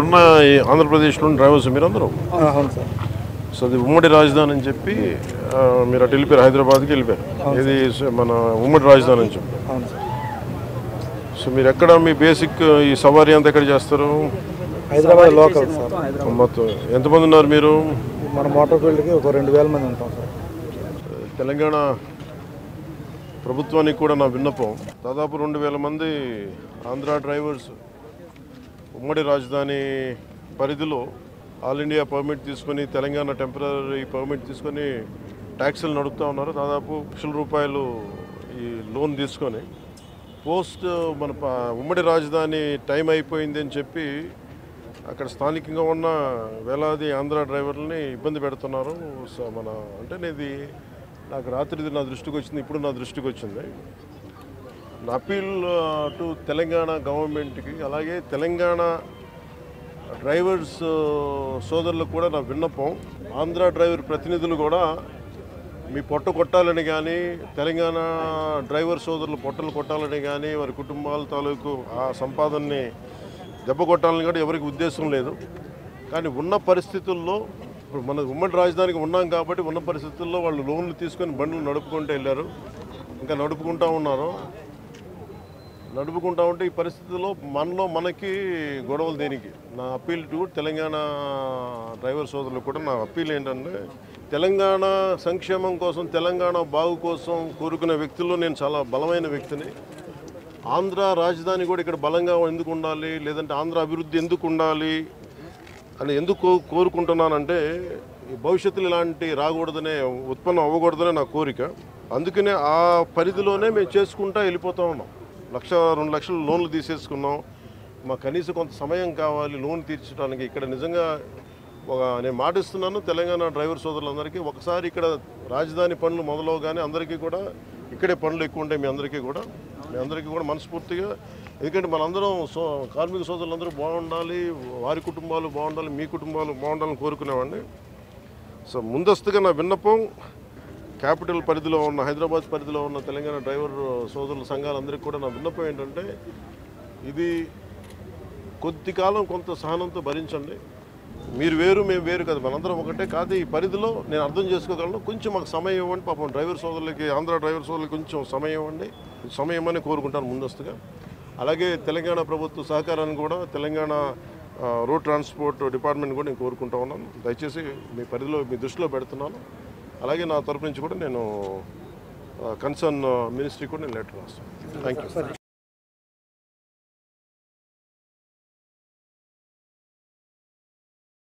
ఇక్కడున్న ఈ ఆంధ్రప్రదేశ్లో డ్రైవర్స్ మీరందరూ అవును సార్. సో అది ఉమ్మడి రాజధాని అని చెప్పి మీరు అటు వెళ్ళిపోయారు, హైదరాబాద్కి వెళ్ళిపోయారు. ఇది మన ఉమ్మడి రాజధాని అని చెప్పి. అవును సార్. సో మీరు ఎక్కడ మీ బేసిక్ ఈ సవారీ అంతా ఎక్కడ చేస్తారు? Hyderabad local sir. మొత్తం ఎంతమంది ఉన్నారు మీరు? మన మోటార్ ఫీల్డ్కి ఒక 2000 మంది ఉంటాం సార్. తెలంగాణ ప్రభుత్వానికి కూడా నా విన్నపం, దాదాపు 2000 మంది ఆంధ్ర డ్రైవర్స్ ఉమ్మడి రాజధాని పరిధిలో ఆల్ ఇండియా పర్మిట్ తీసుకొని, తెలంగాణ టెంపరీ పర్మిట్ తీసుకొని ట్యాక్సీలు నడుపుతూ ఉన్నారు. దాదాపు ₹1,00,000 ఈ లోన్ తీసుకొని పోస్ట్ మన ఉమ్మడి రాజధాని టైం అయిపోయింది అని చెప్పి అక్కడ స్థానికంగా ఉన్న వేలాది ఆంధ్ర డ్రైవర్లని ఇబ్బంది పెడుతున్నారు. సో అంటే ఇది నాకు రాత్రిది నా దృష్టికి వచ్చింది, ఇప్పుడు నా దృష్టికి వచ్చింది. నా అపీల్ టు తెలంగాణ గవర్నమెంట్కి, అలాగే తెలంగాణ డ్రైవర్స్ సోదరులకు కూడా నా విన్నపం, ఆంధ్ర డ్రైవర్ ప్రతినిధులు కూడా మీ పొట్ట కొట్టాలని కానీ, తెలంగాణ డ్రైవర్ సోదరులు పొట్టలు కొట్టాలని కానీ, వారి కుటుంబాల తాలూకు ఆ సంపాదనని దెబ్బ కొట్టాలని కూడా ఎవరికి ఉద్దేశం లేదు. కానీ ఉన్న పరిస్థితుల్లో ఇప్పుడు మన ఉమ్మడి రాజధానికి ఉన్నాం కాబట్టి ఉన్న పరిస్థితుల్లో వాళ్ళు లోన్లు తీసుకొని బండ్లు నడుపుకుంటూ వెళ్ళారు, ఇంకా నడుపుకుంటూ ఉన్నారు. నడుపుకుంటా ఉంటే ఈ పరిస్థితుల్లో మనకి గొడవలు దేనికి? నా అప్పీల్ టు తెలంగాణ డ్రైవర్ సోదరులకు కూడా నా అప్పీల్ ఏంటంటే, తెలంగాణ సంక్షేమం కోసం, తెలంగాణ బాగు కోసం కోరుకునే వ్యక్తుల్లో నేను చాలా బలమైన వ్యక్తిని. ఆంధ్ర రాజధాని కూడా ఇక్కడ బలంగా ఎందుకు ఉండాలి, లేదంటే ఆంధ్ర అభివృద్ధి ఎందుకు ఉండాలి అని ఎందుకు కోరుకుంటున్నానంటే, భవిష్యత్తులో ఇలాంటి రాకూడదనే, ఉత్పన్నం అవ్వకూడదనే నా కోరిక. అందుకనే ఆ పరిధిలోనే మేము చేసుకుంటూ వెళ్ళిపోతూ ఉన్నాం. 1,00,000-2 లక్షలు లోన్లు తీసేసుకున్నాం. మాకు కనీసం కొంత సమయం కావాలి లోన్ తీర్చడానికి. ఇక్కడ నిజంగా నేను మాటిస్తున్నాను తెలంగాణ డ్రైవర్ సోదరులందరికీ, ఒకసారి ఇక్కడ రాజధాని పనులు మొదలవగానే అందరికీ కూడా ఇక్కడే పనులు ఎక్కువ ఉంటాయి. మీ అందరికీ కూడా మనస్ఫూర్తిగా, ఎందుకంటే మనందరం కార్మిక సోదరులందరూ బాగుండాలి, వారి కుటుంబాలు బాగుండాలి, మీ కుటుంబాలు బాగుండాలని కోరుకునేవాడిని. సో ముందస్తుగా నా విన్నపం, క్యాపిటల్ పరిధిలో ఉన్న, హైదరాబాద్ పరిధిలో ఉన్న తెలంగాణ డ్రైవర్ సోదరుల సంఘాలందరికీ కూడా నా విన్నపం ఏంటంటే, ఇది కొద్ది కాలం కొంత సహనంతో భరించండి. మీరు వేరు, మేము వేరు కదా, మనందరం ఒకటే కాదు. ఈ పరిధిలో నేను అర్థం చేసుకోగలను, కొంచెం మాకు సమయం ఇవ్వండి. పాపం డ్రైవర్ సోదరులకి, ఆంధ్ర డ్రైవర్ సోదరులకి కొంచెం సమయం ఇవ్వండి. సమయం అని కోరుకుంటాను ముందస్తుగా. అలాగే తెలంగాణ ప్రభుత్వ సహకారాన్ని కూడా, తెలంగాణ రోడ్ ట్రాన్స్పోర్ట్ డిపార్ట్మెంట్ కూడా నేను కోరుకుంటా ఉన్నాను. దయచేసి మీ పరిధిలో, మీ దృష్టిలో పెడుతున్నాను. అలాగే నా తరపు నుంచి కూడా నేను కన్సర్న్ మినిస్ట్రీ కూడా నేను లెటర్ రాస్తాను. Thank you.